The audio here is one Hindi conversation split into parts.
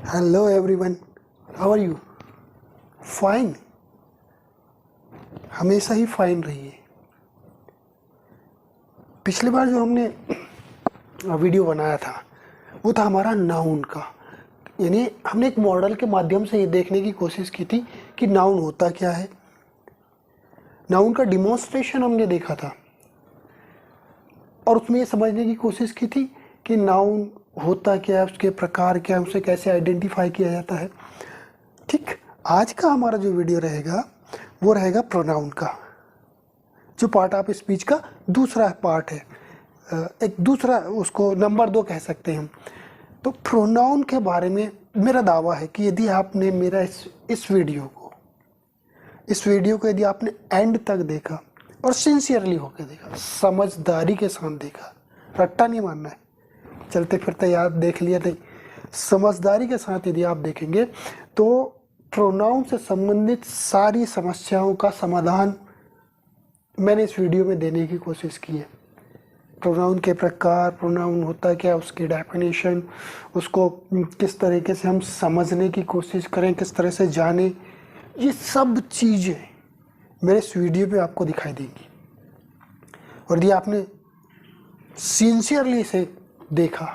Hello everyone, how are you? Fine, हमेशा ही फाइन रहिए। पिछली बार जो हमने वीडियो बनाया था वो था हमारा नाउन का, यानी हमने एक मॉडल के माध्यम से ये देखने की कोशिश की थी कि नाउन होता क्या है। नाउन का डिमॉन्स्ट्रेशन हमने देखा था और उसमें ये समझने की कोशिश की थी कि नाउन होता क्या है, उसके प्रकार क्या है, उसे कैसे आइडेंटिफाई किया जाता है। ठीक, आज का हमारा जो वीडियो रहेगा वो रहेगा प्रोनाउन का, जो पार्ट ऑफ स्पीच का दूसरा पार्ट है, एक दूसरा, उसको नंबर 2 कह सकते हैं हम। तो प्रोनाउन के बारे में मेरा दावा है कि यदि आपने मेरा इस वीडियो को यदि आपने एंड तक देखा और सिंसियरली होकर देखा, समझदारी के साथ देखा, रट्टा नहीं मारना है, चलते फिरते याद देख लिया नहीं, समझदारी के साथ यदि आप देखेंगे तो प्रोनाउन से संबंधित सारी समस्याओं का समाधान मैंने इस वीडियो में देने की कोशिश की है। प्रोनाउन के प्रकार, प्रोनाउन होता क्या, उसकी डेफिनेशन, उसको किस तरीके से हम समझने की कोशिश करें, किस तरह से जाने, ये सब चीज़ें मेरे इस वीडियो पे आपको दिखाई देंगी। और यदि आपने सिंसियरली इसे देखा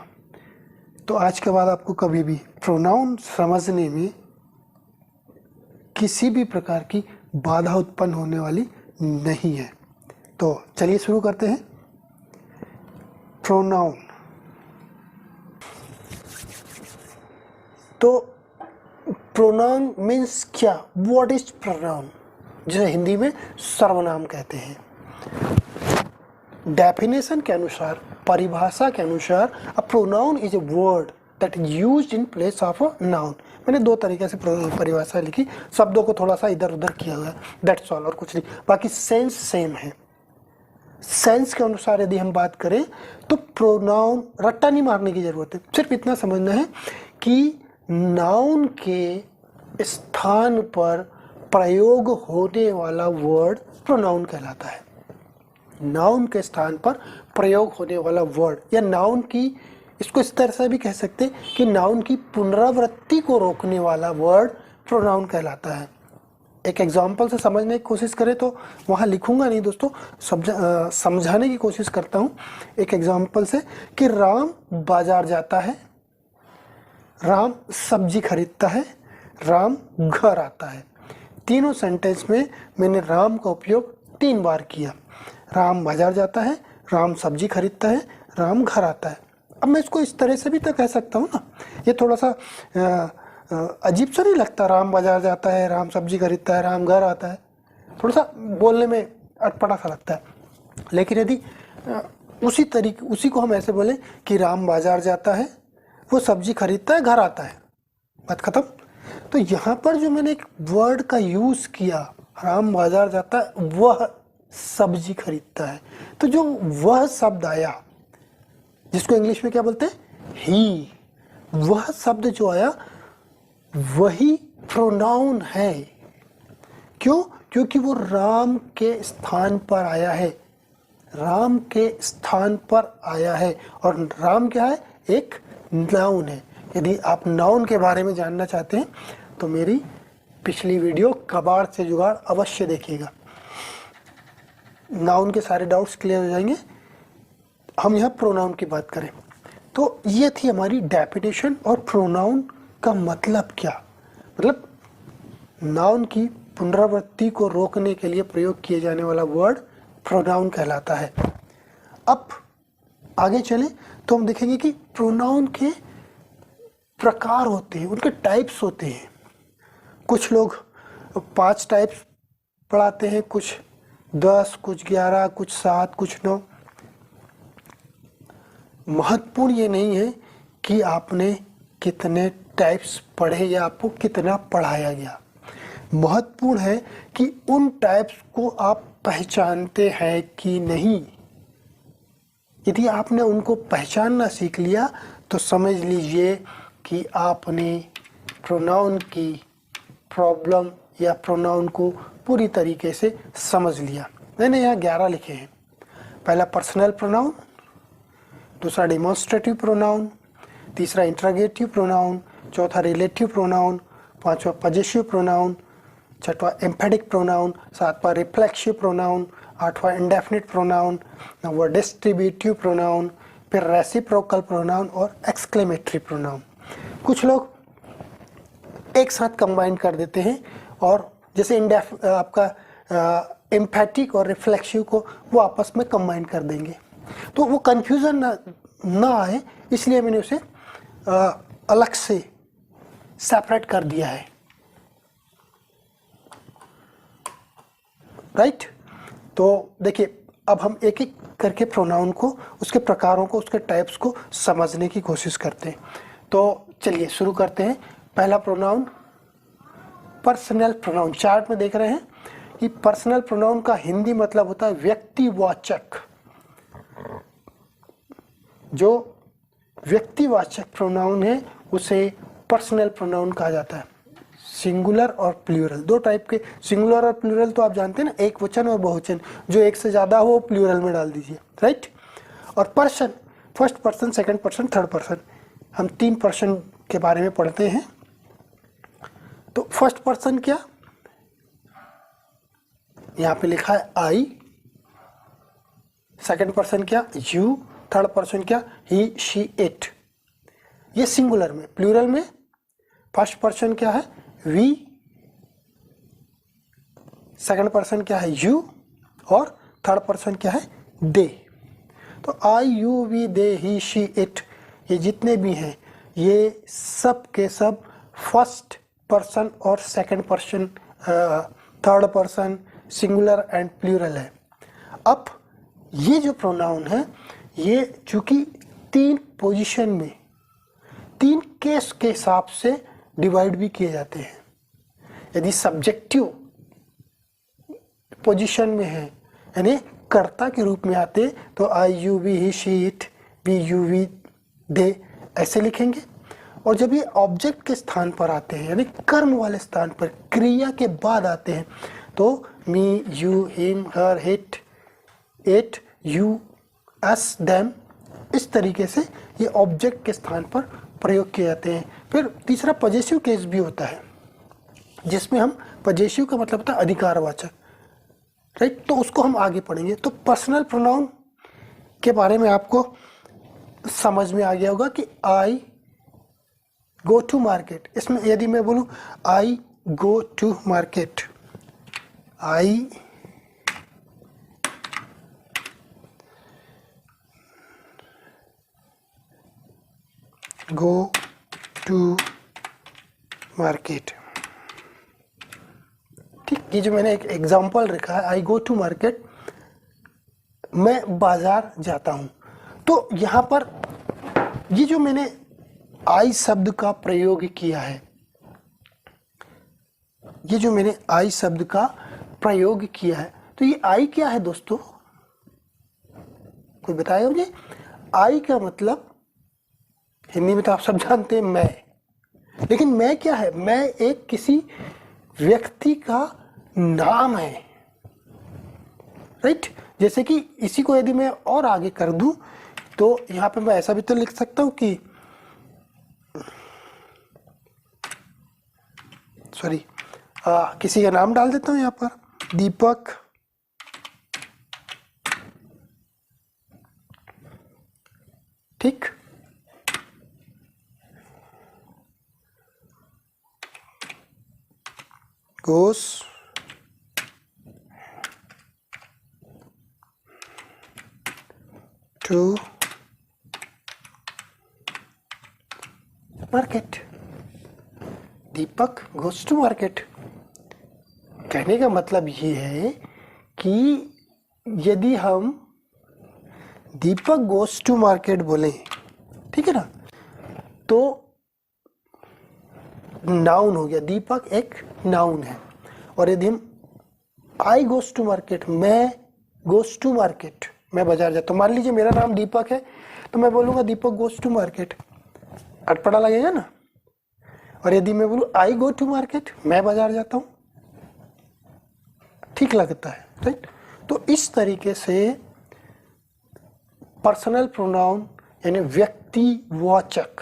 तो आज के बाद आपको कभी भी प्रोनाउन समझने में किसी भी प्रकार की बाधा उत्पन्न होने वाली नहीं है। तो चलिए शुरू करते हैं। प्रोनाउन, तो प्रोनाउन मीन्स क्या, व्हाट इज प्रोनाउन, जिसे हिंदी में सर्वनाम कहते हैं। डेफिनेशन के अनुसार, परिभाषा के अनुसार, a pronoun is a word that is used in place of a noun. मैंने 2 तरीके से परिभाषा लिखी, शब्दों को थोड़ा सा इधर उधर किया हुआ है, दैट्स ऑल, और कुछ नहीं, बाकी सेंस सेम है। सेंस के अनुसार यदि हम बात करें तो प्रोनाउन, रट्टा नहीं मारने की जरूरत है, सिर्फ इतना समझना है कि नाउन के स्थान पर प्रयोग होने वाला वर्ड प्रोनाउन कहलाता है। नाउन के स्थान पर प्रयोग होने वाला वर्ड, या नाउन की, इसको इस तरह से भी कह सकते हैं कि नाउन की पुनरावृत्ति को रोकने वाला वर्ड प्रोनाउन कहलाता है। एक एग्जाम्पल से समझने की कोशिश करें तो वहाँ लिखूंगा नहीं दोस्तों, समझाने की कोशिश करता हूँ एक एग्जाम्पल से, कि राम बाजार जाता है, राम सब्जी खरीदता है, राम घर आता है। तीनों सेंटेंस में मैंने राम का उपयोग 3 बार किया। राम बाजार जाता है, राम सब्जी खरीदता है, राम घर आता है। अब मैं इसको इस तरह से भी तो कह सकता हूँ ना, ये थोड़ा सा अजीब सा नहीं लगता? राम बाजार जाता है, राम सब्जी खरीदता है, राम घर आता है, थोड़ा सा बोलने में अटपटा सा लगता है। लेकिन यदि उसी को हम ऐसे बोले कि राम बाजार जाता है, वो सब्जी खरीदता है, घर आता है, बात खत्म। तो यहाँ पर जो मैंने एक वर्ड का यूज़ किया, राम बाजार जाता है, वह सब्जी खरीदता है, तो जो वह शब्द आया, जिसको इंग्लिश में क्या बोलते हैं, ही, वह शब्द जो आया वही प्रोनाउन है। क्यों? क्योंकि वो राम के स्थान पर आया है, राम के स्थान पर आया है, और राम क्या है, एक नाउन है। यदि आप नाउन के बारे में जानना चाहते हैं तो मेरी पिछली वीडियो कबाड़ से जुगाड़ अवश्य देखिएगा, नाउन के सारे डाउट्स क्लियर हो जाएंगे। हम यहाँ प्रोनाउन की बात करें तो ये थी हमारी डेफिनेशन, और प्रोनाउन का मतलब क्या, मतलब नाउन की पुनरावृत्ति को रोकने के लिए प्रयोग किए जाने वाला वर्ड प्रोनाउन कहलाता है। अब आगे चलें तो हम देखेंगे कि प्रोनाउन के प्रकार होते हैं, उनके टाइप्स होते हैं। कुछ लोग 5 टाइप्स पढ़ाते हैं, कुछ 10, कुछ 11, कुछ 7, कुछ 9। महत्वपूर्ण ये नहीं है कि आपने कितने टाइप्स पढ़े या आपको कितना पढ़ाया गया, महत्वपूर्ण है कि उन टाइप्स को आप पहचानते हैं कि नहीं। यदि आपने उनको पहचानना सीख लिया तो समझ लीजिए कि आपने प्रोनाउन की प्रॉब्लम या प्रोनाउन को पूरी तरीके से समझ लिया। मैंने यहाँ 11 लिखे हैं। पहला पर्सनल प्रोनाउन, दूसरा डिमॉन्स्ट्रेटिव प्रोनाउन, तीसरा इंट्रोगेटिव प्रोनाउन, चौथा रिलेटिव प्रोनाउन, पांचवा पजेसिव प्रोनाउन, छठवा एम्फेटिक प्रोनाउन, सातवां रिफ्लेक्सिव प्रोनाउन, आठवां इंडेफिनिट प्रोनाउन, नौवां डिस्ट्रीब्यूटिव प्रोनाउन, फिर रेसिप्रोकल प्रोनाउन और एक्सक्लेमेटरी प्रोनाउन। कुछ लोग एक साथ कंबाइन कर देते हैं और जैसे आपका एम्फेटिक और रिफ्लेक्सिव को वो आपस में कंबाइन कर देंगे, तो वो कंफ्यूजन ना आए इसलिए मैंने उसे अलग से सेपरेट कर दिया है, राइट। तो देखिए अब हम एक एक करके प्रोनाउन को, उसके प्रकारों को, उसके टाइप्स को समझने की कोशिश करते हैं। तो चलिए शुरू करते हैं। पहला प्रोनाउन पर्सनल प्रोनाउन। चार्ट में देख रहे हैं कि पर्सनल प्रोनाउन का हिंदी मतलब होता है व्यक्तिवाचक। जो व्यक्तिवाचक प्रोनाउन है उसे पर्सनल प्रोनाउन कहा जाता है। सिंगुलर और प्लूरल, दो टाइप के। सिंगुलर और प्लूरल तो आप जानते हैं ना, एक वचन और बहुवचन। जो एक से ज़्यादा हो वो प्लूरल में डाल दीजिए, राइट। और person, first person, second person, third person, हम 3 पर्सन के बारे में पढ़ते हैं। तो फर्स्ट पर्सन क्या, यहाँ पे लिखा है आई। सेकंड पर्सन क्या, यू। थर्ड पर्सन क्या, ही, शी, इट। ये सिंगुलर में। प्लूरल में फर्स्ट पर्सन क्या है, वी। सेकंड पर्सन क्या है, यू। और थर्ड पर्सन क्या है, दे। तो I, you, we, they, he, she, it, ये जितने भी हैं ये सब के सब फर्स्ट पर्सन और second person, third person, singular and plural है। अब ये जो प्रोनाउन है ये चूंकि 3 पोजीशन में, 3 केस के हिसाब से डिवाइड भी किए जाते हैं। यदि सब्जेक्टिव पोजीशन में है यानी कर्ता के रूप में आते तो I, you, we, he, she, it, we, you, we, they ऐसे लिखेंगे। और जब ये ऑब्जेक्ट के स्थान पर आते हैं यानी कर्म वाले स्थान पर, क्रिया के बाद आते हैं, तो me, you, him, her, it, it, you, us, them, इस तरीके से ये ऑब्जेक्ट के स्थान पर प्रयोग किए जाते हैं। फिर तीसरा पजेसिव केस भी होता है जिसमें हम, पजेसिव का मतलब होता है अधिकारवाचक, राइट। तो उसको हम आगे पढ़ेंगे। तो पर्सनल प्रोनाउन के बारे में आपको समझ में आ गया होगा कि आई गो टू मार्केट। इसमें यदि मैं बोलूं I go to market, I go to market, ठीक। ये जो मैंने एक एग्जांपल रखा है, आई गो टू मार्केट, मैं बाजार जाता हूं। तो यहां पर ये जो मैंने आई शब्द का प्रयोग किया है, ये जो मैंने आई शब्द का प्रयोग किया है, तो ये आई क्या है दोस्तों, कोई बताया मुझे। आई का मतलब हिंदी में तो आप सब जानते हैं मैं, लेकिन मैं क्या है, मैं एक किसी व्यक्ति का नाम है, राइट। जैसे कि इसी को यदि मैं और आगे कर दूं तो यहां पे मैं ऐसा भी तो लिख सकता हूं कि, सॉरी, किसी का नाम डाल देता हूं यहां पर, दीपक, ठीक। goes to market, Deepak goes to market। कहने का मतलब ये है कि यदि हम दीपक goes to market बोलें, ठीक है ना, तो नाउन हो गया, दीपक एक नाउन है। और यदि हम आई गोस टू मार्केट, मैं गोस टू मार्केट, मैं बाजार जाता हूँ, मान लीजिए मेरा नाम दीपक है तो मैं बोलूँगा दीपक गोस टू मार्केट, अटपटा लगेगा ना। और यदि मैं बोलूँ आई गो टू मार्केट, मैं बाजार जाता हूँ, ठीक लगता है, राइट। तो इस तरीके से पर्सनल प्रोनाउन यानी व्यक्तिवाचक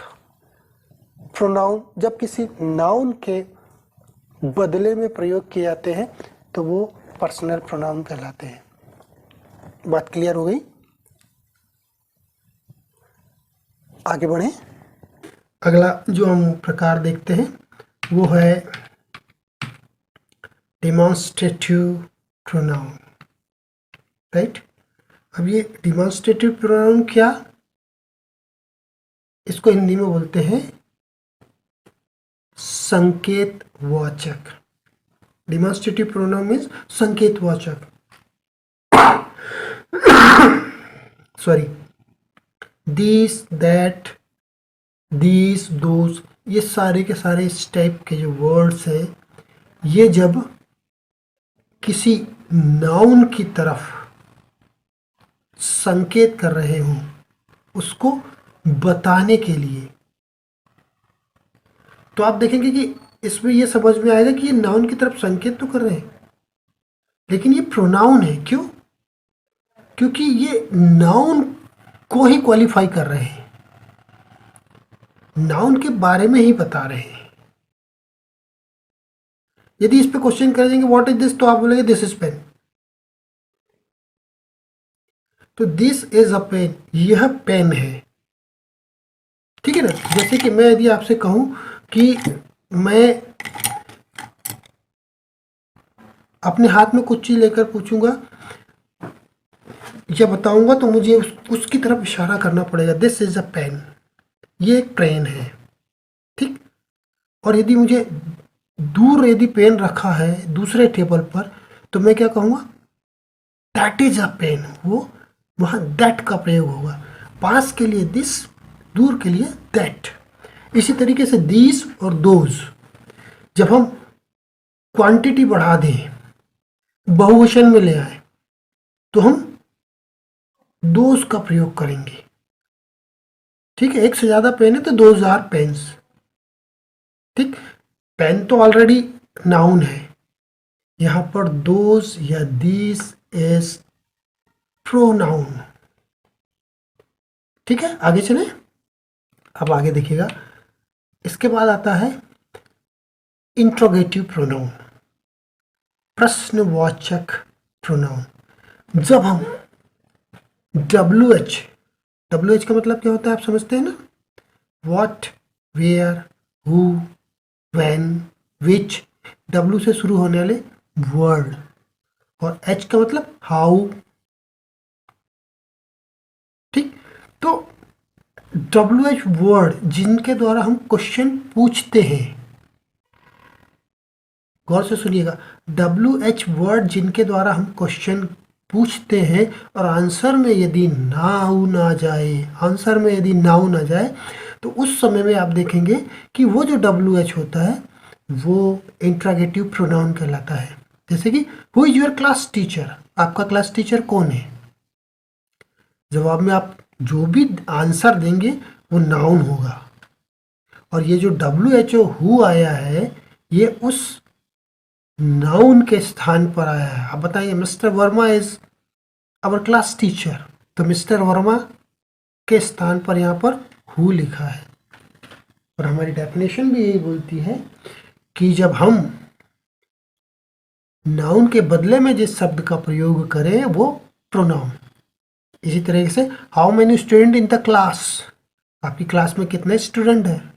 प्रोनाउन जब किसी नाउन के बदले में प्रयोग किए जाते हैं तो वो पर्सनल प्रोनाउन कहलाते हैं। बात क्लियर हो गई? आगे बढ़ें। अगला जो हम प्रकार देखते हैं वो है डिमॉन्स्ट्रेटिव प्रोनाउन, राइट। अब ये डिमॉन्स्ट्रेटिव प्रोनाउन क्या, इसको हिंदी में बोलते हैं संकेतवाचक। डिमॉन्स्ट्रेटिव प्रोनाउन मीन्स संकेतवाचक। Sorry, this, that, this, those, ये सारे के सारे इस टाइप के जो वर्ड्स हैं, ये जब किसी नाउन की तरफ संकेत कर रहे हों, उसको बताने के लिए, तो आप देखेंगे कि इसमें ये समझ में आएगा कि ये नाउन की तरफ संकेत तो कर रहे हैं, लेकिन ये प्रोनाउन है। क्यों? क्योंकि ये नाउन को ही क्वालिफाई कर रहे हैं, नाउन के बारे में ही बता रहे हैं। यदि इस पे क्वेश्चन कर देंगे व्हाट इज दिस, तो आप बोलेंगे दिस इज पेन। तो दिस इज अ पेन, यह पेन है, ठीक है ना। जैसे कि मैं यदि आपसे कहूं कि मैं अपने हाथ में कुछ चीज लेकर पूछूंगा या बताऊंगा, तो मुझे उसकी तरफ इशारा करना पड़ेगा, दिस इज अ पेन, ये एक पेन है, ठीक। और यदि मुझे दूर यदि पेन रखा है दूसरे टेबल पर, तो मैं क्या कहूँगा, दैट इज अ पेन, वो वहाँ दैट का प्रयोग होगा। पास के लिए दिस, दूर के लिए दैट। इसी तरीके से दिस और दोज, जब हम क्वांटिटी बढ़ा दें, बहुवचन में ले आए, तो हम दोज का प्रयोग करेंगे, ठीक है। एक से ज़्यादा पेन है तो दोज आर पेन्स, ठीक। पेन तो ऑलरेडी नाउन है, यहाँ पर दोज या दिस इज प्रोनाउन, ठीक है। आगे चलें। अब आगे देखिएगा, इसके बाद आता है इंट्रोगेटिव प्रोनाउन, प्रश्नवाचक प्रोनाउन। जब हम WH, WH का मतलब क्या होता है आप समझते हैं ना, what, where, who, when, which, W से शुरू होने वाले वर्ड, और H का मतलब हाउ, ठीक। तो WH वर्ड जिनके द्वारा हम क्वेश्चन पूछते हैं, गौर से सुनिएगा, WH वर्ड जिनके द्वारा हम क्वेश्चन पूछते हैं और आंसर में यदि नाउन आ जाए, आंसर में यदि नाउन आ जाए, तो उस समय में आप देखेंगे कि वो जो WH होता है वो इंट्रोगेटिव प्रोनाउन कहलाता है। जैसे कि who is your class teacher, आपका क्लास टीचर कौन है। जवाब में आप जो भी आंसर देंगे वो नाउन होगा, और ये जो WHO हु आया है ये उस नाउन के स्थान पर आया है। आप बताइए, Mister Verma is our class teacher, तो मिस्टर वर्मा के स्थान पर यहाँ पर हु लिखा है। और हमारी डेफिनेशन भी यही बोलती है कि जब हम नाउन के बदले में जिस शब्द का प्रयोग करें वो प्रोनाउन। इसी तरीके से how many student in the class, आपकी क्लास में कितने स्टूडेंट हैं,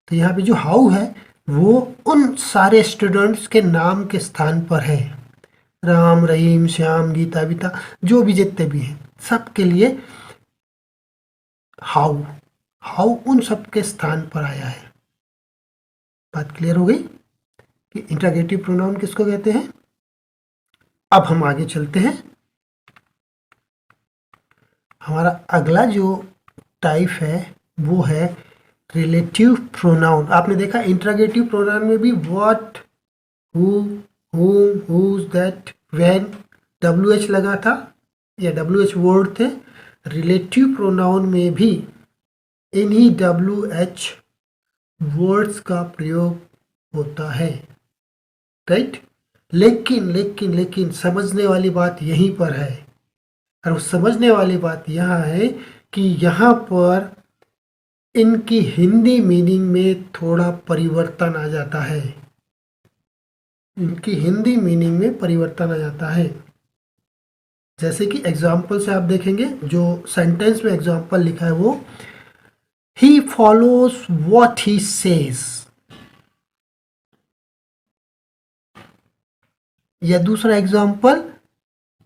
तो यहाँ पे जो हाउ है वो उन सारे स्टूडेंट्स के नाम के स्थान पर है। राम, रहीम, श्याम, गीता, बीता, जो भी जितने भी हैं सब के लिए हाउ, हाउ उन सब के स्थान पर आया है। बात क्लियर हो गई कि इंट्रोगेटिव प्रोनाउन किसको कहते हैं। अब हम आगे चलते हैं। हमारा अगला जो टाइप है वो है रिलेटिव प्रोनाउन। आपने देखा इंट्रोगेटिव प्रोनाउन में भी what, who, whom, whose, that, when WH लगा था या WH वर्ड थे। रिलेटिव प्रोनाउन में भी इन्हीं WH वर्ड्स का प्रयोग होता है, राइट। लेकिन लेकिन लेकिन समझने वाली बात यहीं पर है, और समझने वाली बात यह है कि यहाँ पर इनकी हिंदी मीनिंग में थोड़ा परिवर्तन आ जाता है। इनकी हिंदी मीनिंग में परिवर्तन आ जाता है। जैसे कि एग्जाम्पल से आप देखेंगे, जो सेंटेंस में एग्जाम्पल लिखा है वो he follows what he says, या दूसरा example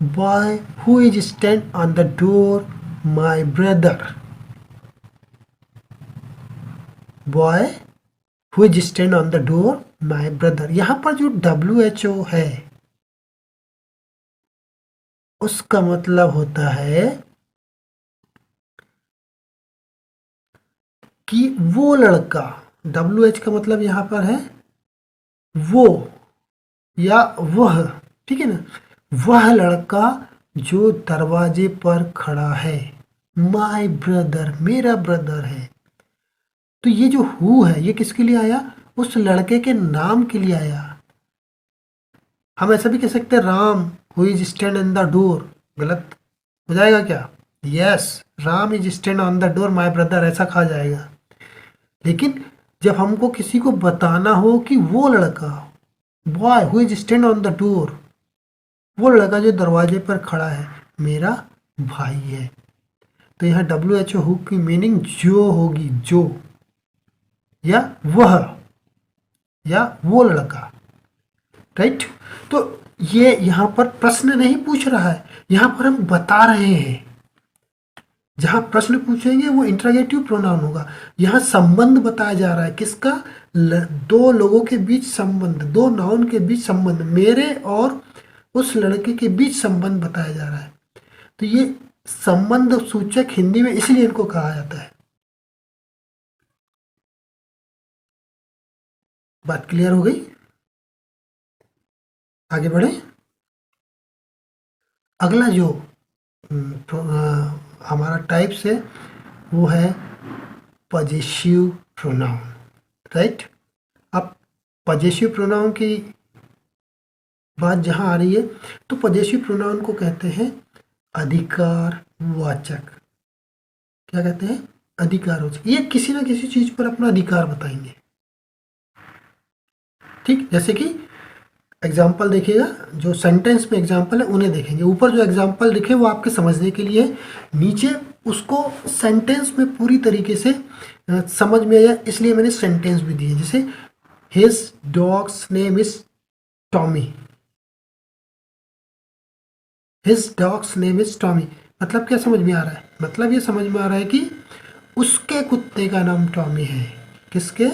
boy who is stand on the door my brother, boy who is stand on the door my brother. यहां पर जो WHO है उसका मतलब होता है कि वो लड़का, WH का मतलब यहां पर है वो या वह, ठीक है ना, वह लड़का जो दरवाजे पर खड़ा है, माई ब्रदर, मेरा ब्रदर है। तो ये जो हु है ये किसके लिए आया, उस लड़के के नाम के लिए आया। हम ऐसा भी कह सकते हैं Ram who is stand in the door, गलत हो जाएगा क्या? Yes, Ram is stand on the door my brother, ऐसा कहा जाएगा। लेकिन जब हमको किसी को बताना हो कि वो लड़का, boy who is stand on the door, वो लड़का जो दरवाजे पर खड़ा है मेरा भाई है, तो यहाँ WHO हु की मीनिंग जो होगी, जो या वह या वो लड़का, राइट। तो ये यहाँ पर प्रश्न नहीं पूछ रहा है, यहाँ पर हम बता रहे हैं। जहाँ प्रश्न पूछेंगे वो इंटरोगेटिव प्रोनाउन होगा। यहाँ संबंध बताया जा रहा है, किसका? दो लोगों के बीच संबंध, दो नाउन के बीच संबंध, मेरे और उस लड़के के बीच संबंध बताया जा रहा है। तो ये संबंध सूचक हिंदी में इसलिए इनको कहा जाता है। बात क्लियर हो गई? आगे बढ़े। अगला जो हमारा टाइप्स है वो है पजेसिव प्रोनाउन, राइट। अब पजेसिव प्रोनाउन की बात जहाँ आ रही है तो पजेसिव प्रोनाउन को कहते हैं अधिकारवाचक। क्या कहते हैं? अधिकारवाचक। ये किसी ना किसी चीज पर अपना अधिकार बताएंगे, ठीक। जैसे कि एग्जाम्पल देखिएगा, जो सेंटेंस में एग्जाम्पल है उन्हें देखेंगे। ऊपर जो एग्जाम्पल लिखे वो आपके समझने के लिए, नीचे उसको सेंटेंस में पूरी तरीके से समझ में आया इसलिए मैंने सेंटेंस भी दिए। जैसे his dogs name is Tommy, his dogs name is Tommy, मतलब क्या समझ में आ रहा है? मतलब ये समझ में आ रहा है कि उसके कुत्ते का नाम टॉमी है। किसके?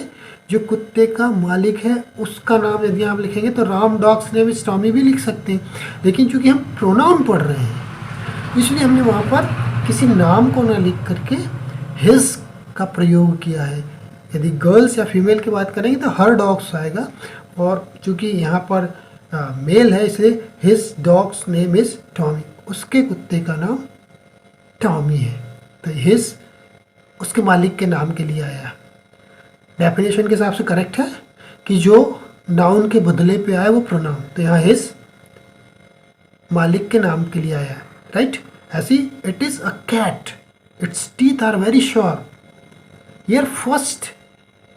जो कुत्ते का मालिक है उसका नाम यदि आप लिखेंगे तो Ram dogs name is Tommy भी लिख सकते हैं, लेकिन चूंकि हम प्रोनाउन पढ़ रहे हैं इसलिए हमने वहाँ पर किसी नाम को ना लिख करके हिज का प्रयोग किया है। यदि गर्ल्स या फीमेल की बात करेंगे तो हर डॉग्स आएगा, और चूंकि यहाँ पर मेल है इसलिए his dogs name is Tommy, उसके कुत्ते का नाम टॉमी है। तो हिज उसके मालिक के नाम के लिए आया। डेफिनेशन के हिसाब से करेक्ट है कि जो नाउन के बदले पे आया वो प्रोनाउन, तो यहाँ हिज मालिक के नाम के लिए आया, राइट। ऐसी it is a cat, its teeth are very sharp. Here first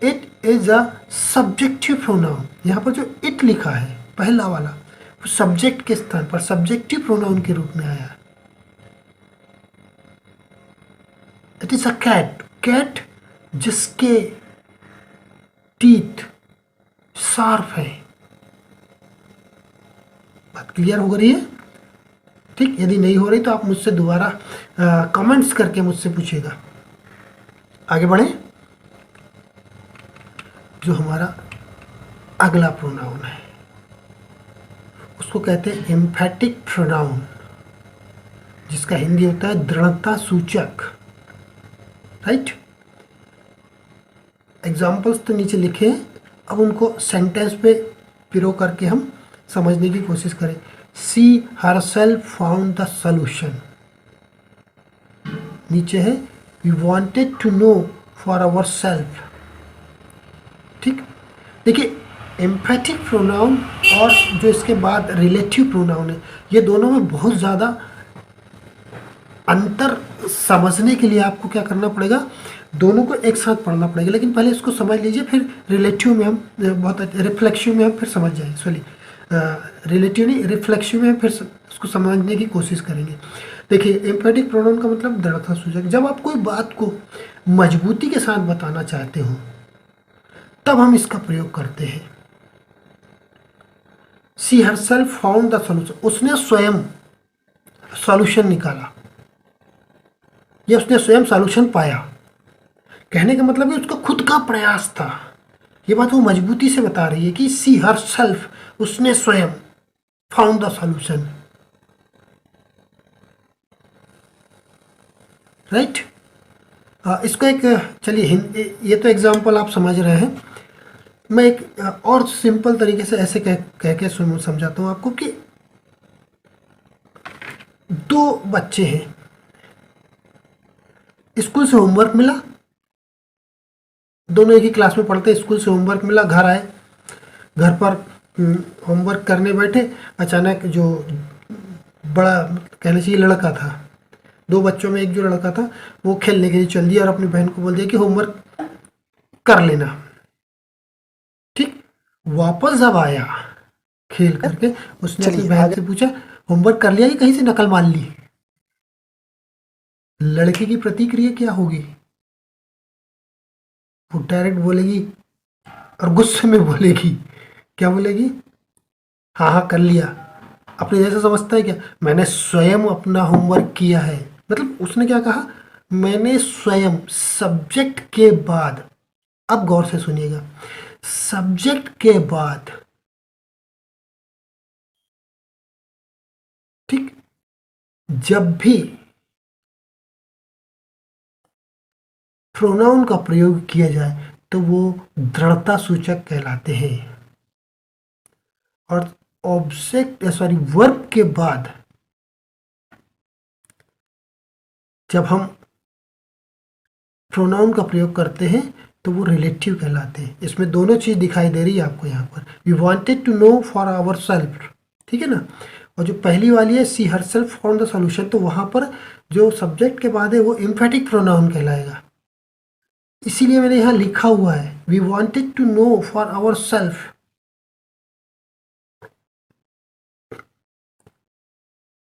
it is a subjective pronoun. यहाँ पर जो इट लिखा है पहला वाला वो सब्जेक्ट के स्थान पर सब्जेक्टिव प्रोनाउन के रूप में आया। It is a cat, cat जिसके टीथ शार्प है। बात क्लियर हो रही है? ठीक। यदि नहीं हो रही तो आप मुझसे दोबारा कमेंट्स करके मुझसे पूछिएगा। आगे बढ़े। जो हमारा अगला प्रोनाउन है उसको कहते हैं एम्फैटिक प्रोनाउन, जिसका हिंदी होता है दृढ़ता सूचक, राइट। एग्जाम्पल्स तो नीचे लिखे हैं, अब उनको सेंटेंस पे पिरो करके हम समझने की कोशिश करें। She herself found the solution. नीचे है we wanted to know for our self. ठीक। देखिए एम्फैटिक प्रोनाउन और जो इसके बाद रिलेटिव प्रोनाउन है, ये दोनों में बहुत ज़्यादा अंतर समझने के लिए आपको क्या करना पड़ेगा, दोनों को एक साथ पढ़ना पड़ेगा, लेकिन पहले इसको समझ लीजिए, फिर रिलेटिव में हम रिफ्लेक्सिव में हम फिर समझ जाएंगे। सॉरी, रिलेटिव नहीं, रिफ्लेक्सिव में हम फिर इसको समझने की कोशिश करेंगे। देखिए, एम्फेटिक प्रोनाउन का मतलब दृढ़ता सूचक। जब आप कोई बात को मजबूती के साथ बताना चाहते हो तब हम इसका प्रयोग करते हैं। She herself found the solution, उसने स्वयं सॉल्यूशन निकाला या उसने स्वयं सॉल्यूशन पाया। कहने का मतलब है उसका खुद का प्रयास था। ये बात वो मजबूती से बता रही है कि सी हरसेल्फ, उसने स्वयं फाउंड द सॉल्यूशन, राइट। इसको एक, चलिए ये तो एग्जाम्पल आप समझ रहे हैं। मैं एक और सिंपल तरीके से ऐसे कह के समझाता हूँ आपको कि दो बच्चे हैं, स्कूल से होमवर्क मिला, दोनों एक ही क्लास में पढ़ते, स्कूल से होमवर्क मिला, घर आए, घर पर होमवर्क करने बैठे, अचानक जो बड़ा कहना चाहिए लड़का था, दो बच्चों में एक जो लड़का था वो खेलने के लिए चल दिया और अपनी बहन को बोल दिया कि होमवर्क कर लेना। ठीक, वापस जब आया खेल करके, उसने अपनी बहन से पूछा होमवर्क कर लिया कि कहीं से नकल मार ली। लड़के की प्रतिक्रिया क्या होगी? वो डायरेक्ट बोलेगी और गुस्से में बोलेगी, क्या बोलेगी? हाँ हाँ कर लिया। अपने जैसा समझता है क्या? मैंने स्वयं अपना होमवर्क किया है। मतलब उसने क्या कहा? मैंने स्वयं, सब्जेक्ट के बाद, अब गौर से सुनिएगा, सब्जेक्ट के बाद, ठीक, जब भी प्रोनाउन का प्रयोग किया जाए तो वो दृढ़ता सूचक कहलाते हैं। और ऑब्जेक्ट सॉरी वर्ब के बाद जब हम प्रोनाउन का प्रयोग करते हैं तो वो रिलेटिव कहलाते हैं। इसमें दोनों चीज़ दिखाई दे रही है आपको यहाँ पर। We wanted to know for our self, ठीक है ना। और जो पहली वाली है she herself found the solution, तो वहाँ पर जो सब्जेक्ट के बाद है वो एम्फेटिक प्रोनाउन कहलाएगा। इसीलिए मैंने यहाँ लिखा हुआ है we wanted to know for our self.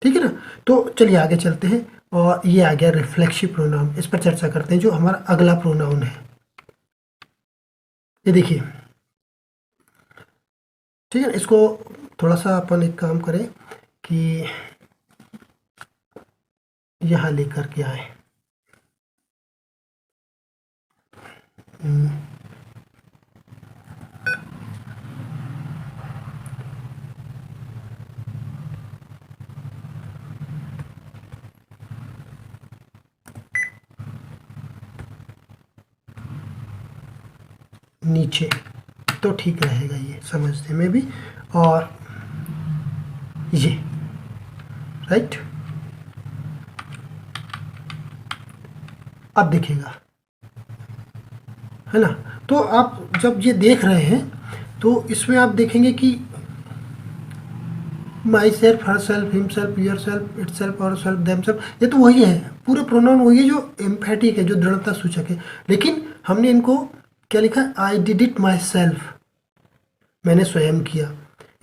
ठीक है ना। तो चलिए आगे चलते हैं, और ये आ गया रिफ्लेक्सिव प्रोनाउन। इस पर चर्चा करते हैं, जो हमारा अगला प्रोनाउन है। ये देखिए, ठीक है, इसको थोड़ा सा अपन एक काम करें कि यहाँ लेकर के आए। नीचे तो ठीक रहेगा ये समझने में भी, और ये राइट। अब दिखेगा, है ना। तो आप जब ये देख रहे हैं तो इसमें आप देखेंगे कि my self, her self, him self, your self, it self, और सेल्फ, देम सेल्फ, ये तो वही है, पूरे प्रोनाउन वही है जो एम्फेटिक है, जो दृढ़ता सूचक है। लेकिन हमने इनको क्या लिखा? आई डिड इट माई सेल्फ, मैंने स्वयं किया।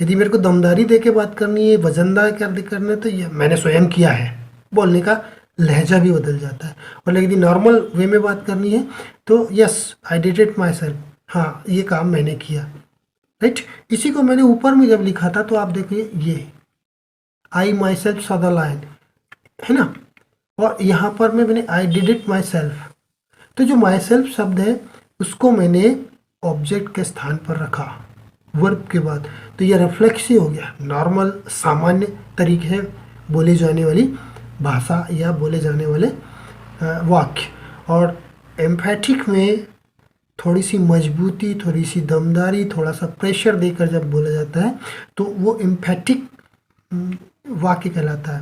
यदि मेरे को दमदारी दे के बात करनी है, वजनदार कर करना, तो ये मैंने स्वयं किया है, बोलने का लहजा भी बदल जाता है। और लेकिन नॉर्मल वे में बात करनी है तो yes I did it my self, हाँ ये काम मैंने किया, राइट। इसी को मैंने ऊपर में जब लिखा था तो आप देखिए ये I myself saw the lion, है ना। और यहाँ पर मैंने I did it myself, तो जो माई सेल्फ शब्द है उसको मैंने ऑब्जेक्ट के स्थान पर रखा वर्ब के बाद, तो यह रिफ्लेक्सिव हो गया, नॉर्मल सामान्य तरीके से बोली जाने वाली भाषा या बोले जाने वाले वाक्य। और एम्फेटिक में थोड़ी सी मजबूती, थोड़ी सी दमदारी, थोड़ा सा प्रेशर देकर जब बोला जाता है तो वो एम्फेटिक वाक्य कहलाता है।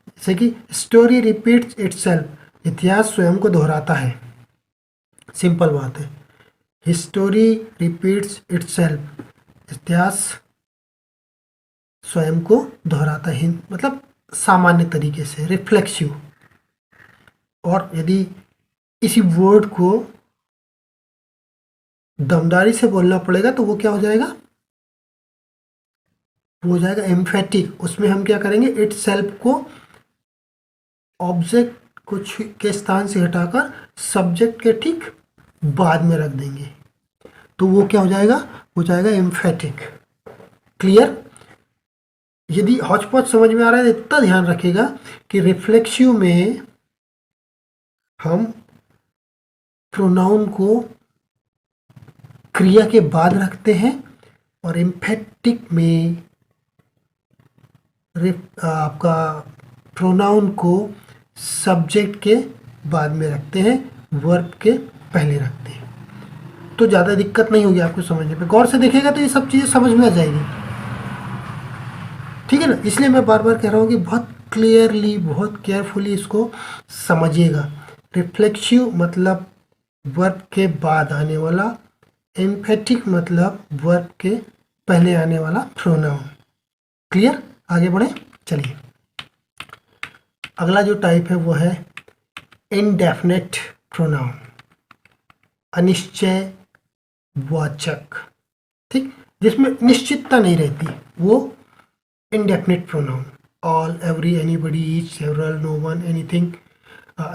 जैसे कि स्टोरी रिपीट्स इटसेल्फ, इतिहास स्वयं को दोहराता है। सिंपल बात है, हिस्टोरी रिपीट्स इटसेल्फ, इतिहास स्वयं को दोहराता है, मतलब सामान्य तरीके से, रिफ्लेक्सिव। और यदि इसी वर्ड को दमदारी से बोलना पड़ेगा तो वो क्या हो जाएगा, वो हो जाएगा एम्फेटिक। उसमें हम क्या करेंगे, इट सेल्फ को ऑब्जेक्ट कुछ के स्थान से हटाकर सब्जेक्ट के ठीक बाद में रख देंगे, तो वो क्या हो जाएगा, हो जाएगा एम्फेटिक। क्लियर? यदि हौच पौच समझ में आ रहा है तो इतना ध्यान रखिएगा कि रिफ्लेक्सिव में हम प्रोनाउन को क्रिया के बाद रखते हैं और एम्फेटिक में आपका प्रोनाउन को सब्जेक्ट के बाद में रखते हैं, वर्ब के पहले रखते हैं। तो ज़्यादा दिक्कत नहीं होगी आपको समझने पे, गौर से देखेगा तो ये सब चीज़ें समझ में आ जाएगी। ठीक है ना? इसलिए मैं बार बार कह रहा हूँ कि बहुत क्लियरली, बहुत केयरफुली इसको समझिएगा। रिफ्लेक्सिव मतलब वर्ब के बाद आने वाला, एम्फेटिक मतलब वर्ब के पहले आने वाला प्रोनाउन। क्लियर? आगे बढ़े, चलिए। अगला जो टाइप है वो है इनडेफिनेट प्रोनाउन, अनिश्चय वाचक। ठीक, जिसमें निश्चितता नहीं रहती, वो indefinite pronoun. All, every, anybody, each, several, no one, anything,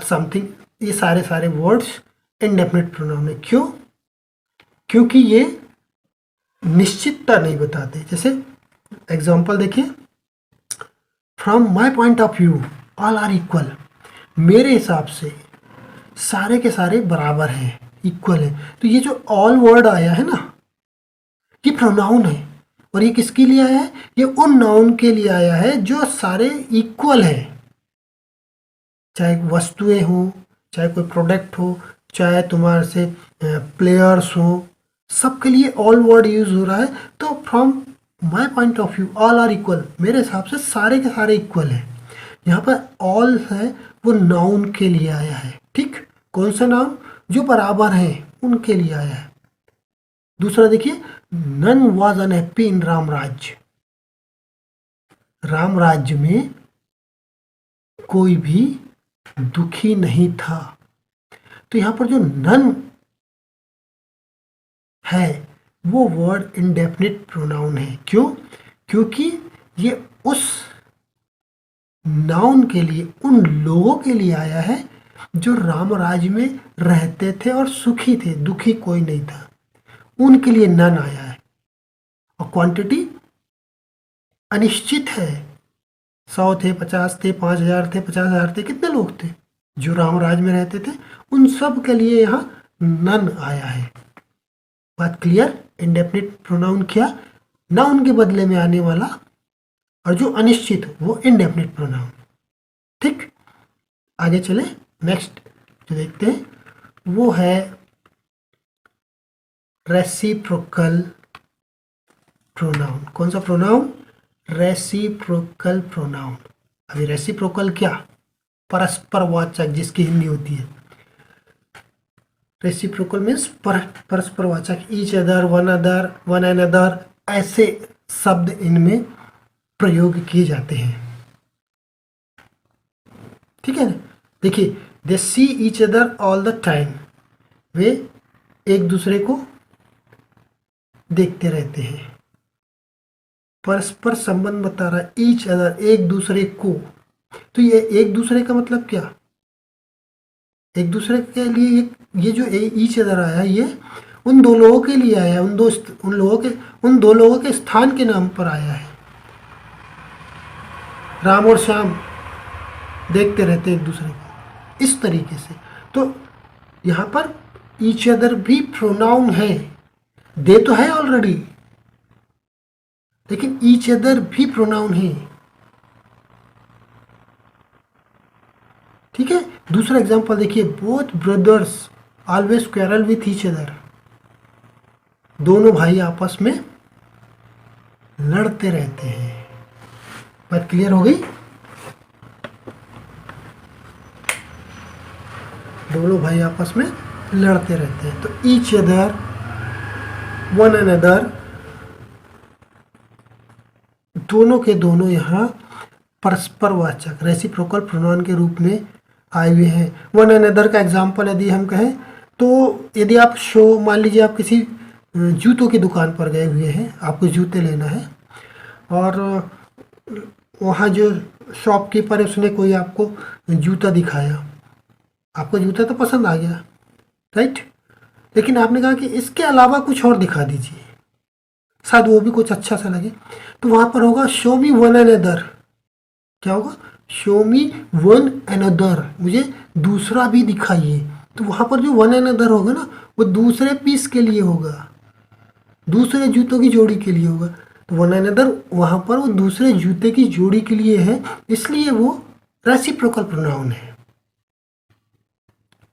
something, ये सारे वर्ड्स इनडेफिनेट प्रोनाउन है। क्यों? क्योंकि ये निश्चितता नहीं बताते। जैसे एग्जाम्पल देखिए, from my point of view all are equal. मेरे हिसाब से सारे के सारे बराबर हैं, इक्वल है। तो ये जो ऑल वर्ड आया है ना, ये प्रोनाउन है। और ये किसके लिए आया है? ये उन नाउन के लिए आया है जो सारे इक्वल है, चाहे वस्तुएं हो, चाहे कोई प्रोडक्ट हो, चाहे तुम्हारे से प्लेयर्स हो, सबके लिए ऑल वर्ड यूज हो रहा है। तो from my point of view all are equal, मेरे हिसाब से सारे के सारे इक्वल है। यहाँ पर ऑल है वो नाउन के लिए आया है। ठीक, कौन सा नाउन? जो बराबर हैं उनके लिए आया है। दूसरा देखिए, none was unhappy in Ram Rajya. Ram राज्य में कोई भी दुखी नहीं था। तो यहाँ पर जो नन है वो वर्ड इंडेफिनिट प्रोनाउन है। क्यों? क्योंकि ये उस नाउन के लिए, उन लोगों के लिए आया है जो राम राज्य में रहते थे और सुखी थे, दुखी कोई नहीं था, उनके लिए नन आया है। और क्वांटिटी अनिश्चित है, 100 थे, 50 थे, 5000 थे, 50,000 थे, कितने लोग थे जो राम राज्य में रहते थे, उन सब के लिए यहाँ नन आया है। बात क्लियर? इंडेफिनिट प्रोनाउन क्या? नाउन के बदले में आने वाला, और जो अनिश्चित वो इंडेफिनिट प्रोनाउन। ठीक, आगे चले। नेक्स्ट जो देखते हैं वो है रेसिप्रोकल प्रोनाउन। कौन सा प्रोनाउन? Reciprocal pronoun. अभी रेसिप्रोकल क्या? परस्परवाचक, जिसकी हिंदी होती है। रेसिप्रोकल मीन्स परस्परवाचक, each other, one other, one another, ऐसे शब्द इनमें प्रयोग किए जाते हैं। ठीक है ना? देखिए, they see each other all the time, वे एक दूसरे को देखते रहते हैं। परस्पर संबंध बता रहा है, ईच अदर, एक दूसरे को। तो ये एक दूसरे का मतलब क्या? एक दूसरे के लिए ये जो ईच अदर आया, ये उन दो लोगों के लिए आया है, उन दो लोगों के स्थान के नाम पर आया है। राम और श्याम देखते रहते एक दूसरे को, इस तरीके से। तो यहाँ पर ईच अदर भी प्रोनाउन है, दे तो है ऑलरेडी, लेकिन ईच अदर भी प्रोनाउन है। ठीक है? दूसरा एग्जांपल देखिए, both brothers always quarrel with each other. दोनों भाई आपस में लड़ते रहते हैं। बात क्लियर हो गई? दोनों भाई आपस में लड़ते रहते हैं। तो ईच अदर, वन अनदर, दोनों के दोनों यहाँ परस्परवाचक रेसिप्रोकल प्रोनाउन के रूप में आए हुए हैं। वन अनदर का एग्जाम्पल यदि हम कहें तो यदि आप मान लीजिए आप किसी जूतों की दुकान पर गए हुए हैं, आपको जूते लेना है और वहाँ जो शॉपकीपर है उसने कोई आपको जूता दिखाया, आपको जूता तो पसंद आ गया, राइट, लेकिन आपने कहा कि इसके अलावा कुछ और दिखा दीजिए, शायद वो भी कुछ अच्छा सा लगे, तो वहाँ पर होगा शो मी वन अनदर। क्या होगा? शो मी वन अनदर, मुझे दूसरा भी दिखाइए। तो वहाँ पर जो वन अनदर होगा ना, वो दूसरे पीस के लिए होगा, दूसरे जूतों की जोड़ी के लिए होगा। तो वन अनदर वहाँ पर वो दूसरे जूते की जोड़ी के लिए है, इसलिए वो रेसिप्रोकल प्रोनाउन है।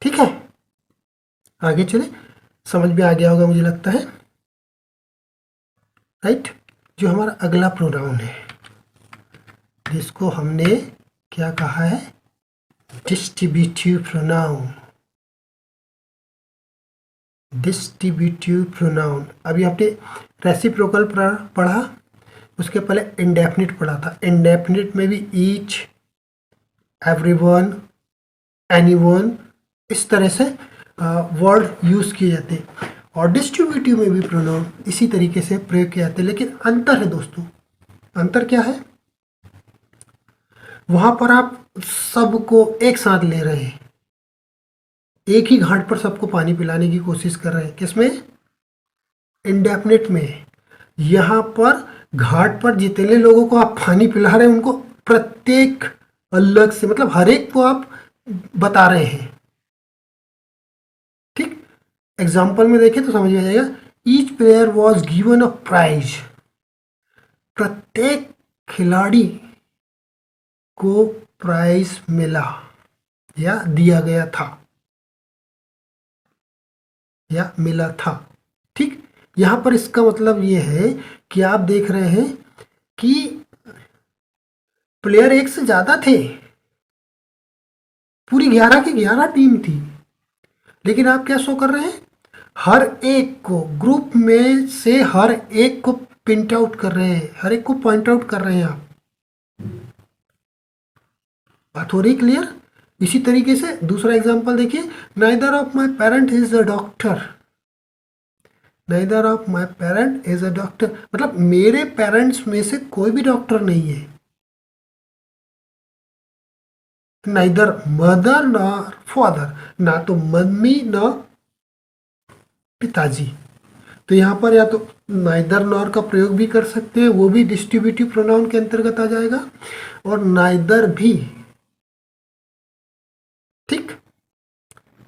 ठीक है, आगे चले, समझ में आ गया होगा मुझे लगता है, राइट। जो हमारा अगला प्रोनाउन है जिसको हमने क्या कहा है? Distributive pronoun. डिस्ट्रीब्यूटिव प्रोनाउन, अभी आपने रेसिप्रोकल पढ़ा, उसके पहले इंडेफिनिट पढ़ा था। इंडेफिनिट में भी ईच, एवरीवन, एनीवन, इस तरह से वर्ड यूज़ किए जाते हैं, और डिस्ट्रीब्यूटिव में भी प्रोनाउन इसी तरीके से प्रयोग किए जाते हैं। लेकिन अंतर है दोस्तों, अंतर क्या है? वहाँ पर आप सबको एक साथ ले रहे हैं, एक ही घाट पर सबको पानी पिलाने की कोशिश कर रहे हैं। किसमें? इंडेफिनिट में। यहाँ पर घाट पर जितने लोगों को आप पानी पिला रहे हैं उनको प्रत्येक अलग से, मतलब हर एक को आप बता रहे हैं। ठीक, एग्जाम्पल में देखें तो समझ में आ जाएगा। Each player was given a prize, प्रत्येक खिलाड़ी को प्राइज मिला या दिया गया था या मिला था। ठीक, यहां पर इसका मतलब ये है कि आप देख रहे हैं कि प्लेयर एक से ज्यादा थे, पूरी 11 की 11 टीम थी, लेकिन आप क्या शो कर रहे हैं? हर एक को, ग्रुप में से हर एक को प्रिंट आउट कर रहे हैं, हर एक को पॉइंट आउट कर रहे हैं आप। बात हो रही क्लियर? इसी तरीके से दूसरा एग्जांपल देखिए। Neither of my parent is a doctor. Neither of my parent is a doctor, मतलब मेरे पेरेंट्स में से कोई भी डॉक्टर नहीं है। नाइदर मदर नॉर फादर, ना तो मम्मी ना पिताजी। तो यहाँ पर या तो नाइदर नॉर का प्रयोग भी कर सकते हैं, वो भी डिस्ट्रीब्यूटिव प्रोनाउन के अंतर्गत आ जाएगा, और नाइदर भी। ठीक,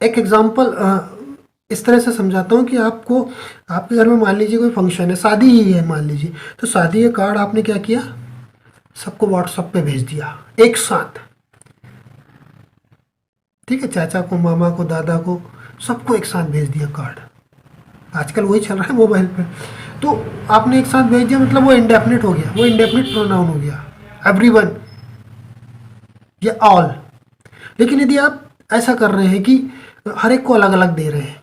एक एग्जांपल इस तरह से समझाता हूँ कि आपको, आपके घर में मान लीजिए कोई फंक्शन है, शादी ही है मान लीजिए, तो शादी का कार्ड आपने क्या किया? सबको व्हाट्सएप पे भेज दिया एक साथ। ठीक है, चाचा को, मामा को, दादा को, सबको एक साथ भेज दिया कार्ड। आजकल वही चल रहा है मोबाइल पे। तो आपने एक साथ भेज दिया, मतलब वो इंडेफिनिट हो गया, वो इंडेफिनिट प्रोनाउन हो गया, एवरीवन या ऑल। लेकिन यदि आप ऐसा कर रहे हैं कि हर एक को अलग अलग दे रहे हैं,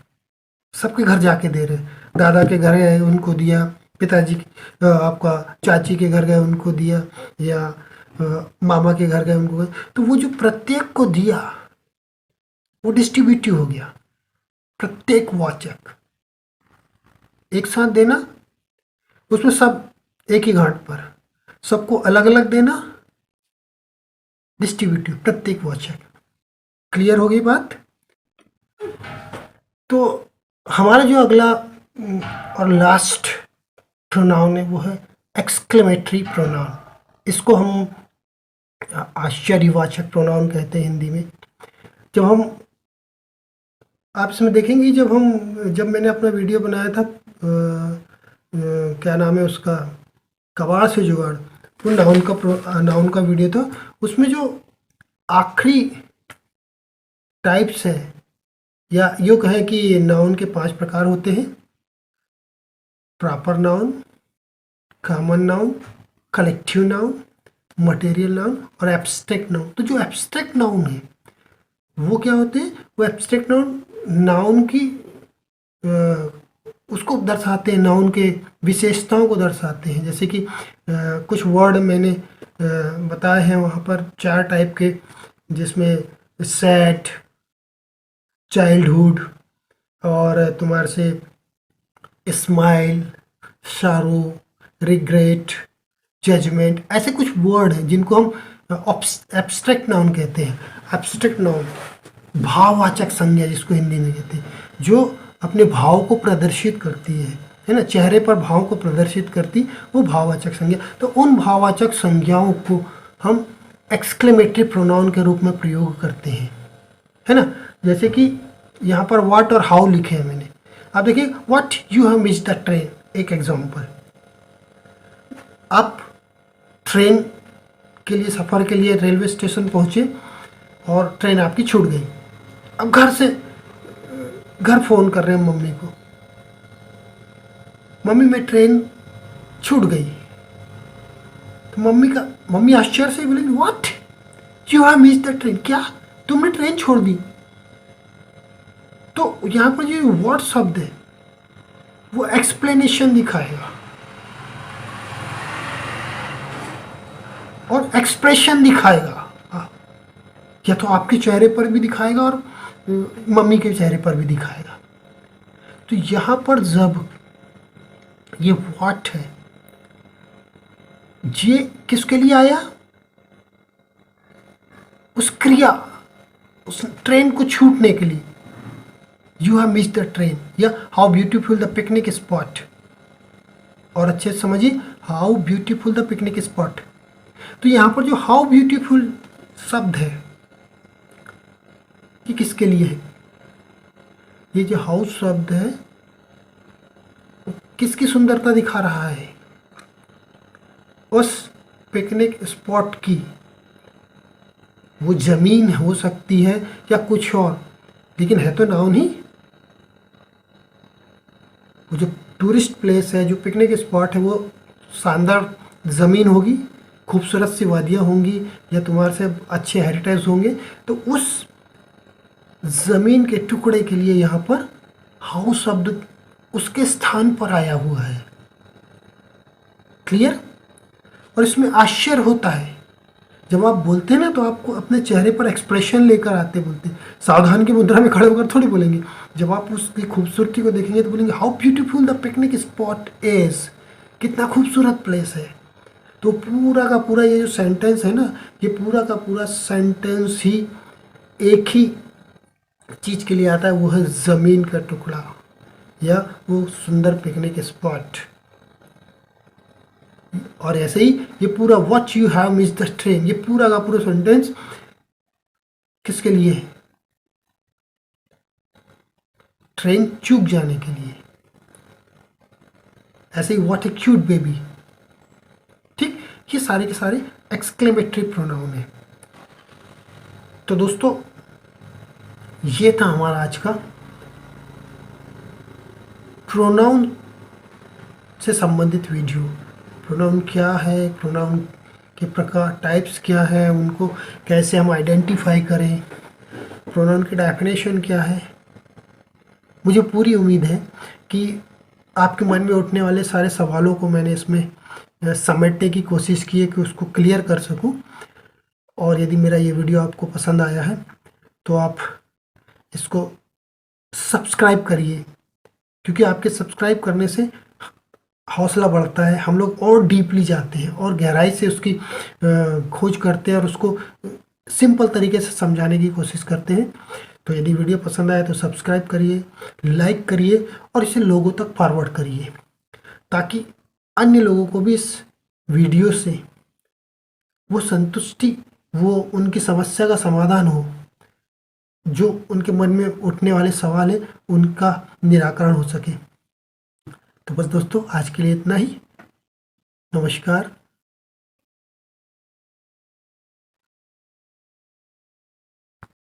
सबके घर जाके दे रहे हैं, दादा के घर गए उनको दिया, पिताजी आपका चाची के घर गए उनको दिया, या मामा के घर गए उनको गए, तो वो जो प्रत्येक को दिया वो डिस्ट्रीब्यूटिव हो गया। प्रत्येक वाचक, एक साथ देना, उसमें सब एक ही घाट पर, सबको अलग अलग देना, डिस्ट्रीब्यूटिव, प्रत्येक वाचक। क्लियर हो गई बात? तो हमारा जो अगला और लास्ट प्रोनाउन है वो है एक्सक्लेमेटरी प्रोनाउन। इसको हम आश्चर्यवाचक प्रोनाउन कहते हैं हिंदी में। जब हम, आप इसमें देखेंगे, जब मैंने अपना वीडियो बनाया था क्या नाम है उसका, कबाड़ से जुगाड़, वो नाउन का वीडियो था। उसमें जो आखिरी टाइप्स हैं, या यूँ कहें कि नाउन के 5 प्रकार होते हैं: proper noun, common noun, collective noun, material noun और एब्स्ट्रैक्ट नाउन। तो जो एब्स्ट्रैक्ट नाउन है वो क्या होते हैं? वो एब्स्ट्रैक्ट नाउन की उसको दर्शाते हैं, नाउन के विशेषताओं को दर्शाते हैं। जैसे कि कुछ वर्ड मैंने बताए हैं वहाँ पर 4 टाइप के, जिसमें सैड, चाइल्डहुड, और तुम्हारे से स्माइल, शारो, रिग्रेट, जजमेंट, ऐसे कुछ वर्ड हैं जिनको हम एब्स्ट्रैक्ट नाउन कहते हैं। एब्स्ट्रैक्ट नाउन भाववाचक संज्ञा जिसको हिंदी में कहते हैं, जो अपने भाव को प्रदर्शित करती है ना, चेहरे पर भाव को प्रदर्शित करती, वो भाववाचक संज्ञा। तो उन भाववाचक संज्ञाओं को हम एक्सक्लेमेटरी प्रोनाउन के रूप में प्रयोग करते हैं, है ना। जैसे कि यहाँ पर व्हाट और हाउ लिखे हैं मैंने, आप देखिए what you have missed the train, एक एग्जांपल। आप ट्रेन के लिए, सफ़र के लिए रेलवे स्टेशन पहुँचे और ट्रेन आपकी छूट गई। अब घर फ़ोन कर रहे हैं मम्मी को, मम्मी मैं ट्रेन छूट गई। तो मम्मी आश्चर्य से बोलेंगे what you have missed the train, क्या तुमने ट्रेन छोड़ दी। तो यहाँ पर जो व्हाट शब्द है वो एक्सप्लेनेशन दिखाएगा और एक्सप्रेशन दिखाएगा, या तो आपके चेहरे पर भी दिखाएगा और मम्मी के चेहरे पर भी दिखाएगा। तो यहाँ पर जब ये व्हाट है, ये किसके लिए आया, उस क्रिया, उस ट्रेन को छूटने के लिए। You have missed the train, या how beautiful the picnic spot, और अच्छे से समझिए how beautiful the picnic spot. तो यहाँ पर जो हाउ ब्यूटीफुल शब्द है ये किसके लिए है, ये जो हाउ शब्द है वो किसकी सुंदरता दिखा रहा है, उस पिकनिक स्पॉट की। वो जमीन हो सकती है या कुछ और, लेकिन है तो नाउन ही। वो जो टूरिस्ट प्लेस है, जो पिकनिक स्पॉट है, वो शानदार ज़मीन होगी, खूबसूरत सी वादियाँ होंगी, या तुम्हारे से अच्छे हेरिटेज होंगे। तो उस ज़मीन के टुकड़े के लिए यहाँ पर हाउ शब्द उसके स्थान पर आया हुआ है। क्लियर। और इसमें आश्चर्य होता है जब आप बोलते हैं ना, तो आपको अपने चेहरे पर एक्सप्रेशन लेकर आते बोलते हैं। सावधान की मुद्रा में खड़े होकर थोड़ी बोलेंगे। जब आप उसकी खूबसूरती को देखेंगे तो बोलेंगे how beautiful the picnic spot is, कितना खूबसूरत प्लेस है। तो पूरा का पूरा ये जो सेंटेंस है ना, ये पूरा का पूरा सेंटेंस ही एक ही चीज़ के लिए आता है, वो है ज़मीन का टुकड़ा या वो सुंदर पिकनिक स्पॉट। और ऐसे ही ये पूरा what you have missed the train, ये पूरा का पूरा सेंटेंस किसके लिए है, ट्रेन चूक जाने के लिए। ऐसे ही व्हाट ए क्यूट बेबी। ठीक, ये सारे के सारे एक्सक्लेमेटरी प्रोनाउन है। तो दोस्तों ये था हमारा आज का प्रोनाउन से संबंधित वीडियो। प्रोनाउन क्या है, प्रोनाउन के प्रकार, टाइप्स क्या है, उनको कैसे हम आइडेंटिफाई करें, प्रोनाउन की डेफिनेशन क्या है। मुझे पूरी उम्मीद है कि आपके मन में उठने वाले सारे सवालों को मैंने इसमें समेटने की कोशिश की है कि उसको क्लियर कर सकूं। और यदि मेरा ये वीडियो आपको पसंद आया है तो आप इसको सब्सक्राइब करिए, क्योंकि आपके सब्सक्राइब करने से हौसला बढ़ता है। हम लोग और डीपली जाते हैं और गहराई से उसकी खोज करते हैं और उसको सिंपल तरीके से समझाने की कोशिश करते हैं। तो यदि वीडियो पसंद आए तो सब्सक्राइब करिए, लाइक करिए और इसे लोगों तक फॉरवर्ड करिए, ताकि अन्य लोगों को भी इस वीडियो से वो संतुष्टि, वो उनकी समस्या का समाधान हो, जो उनके मन में उठने वाले सवाल है उनका निराकरण हो सके। तो बस दोस्तों आज के लिए इतना ही। नमस्कार।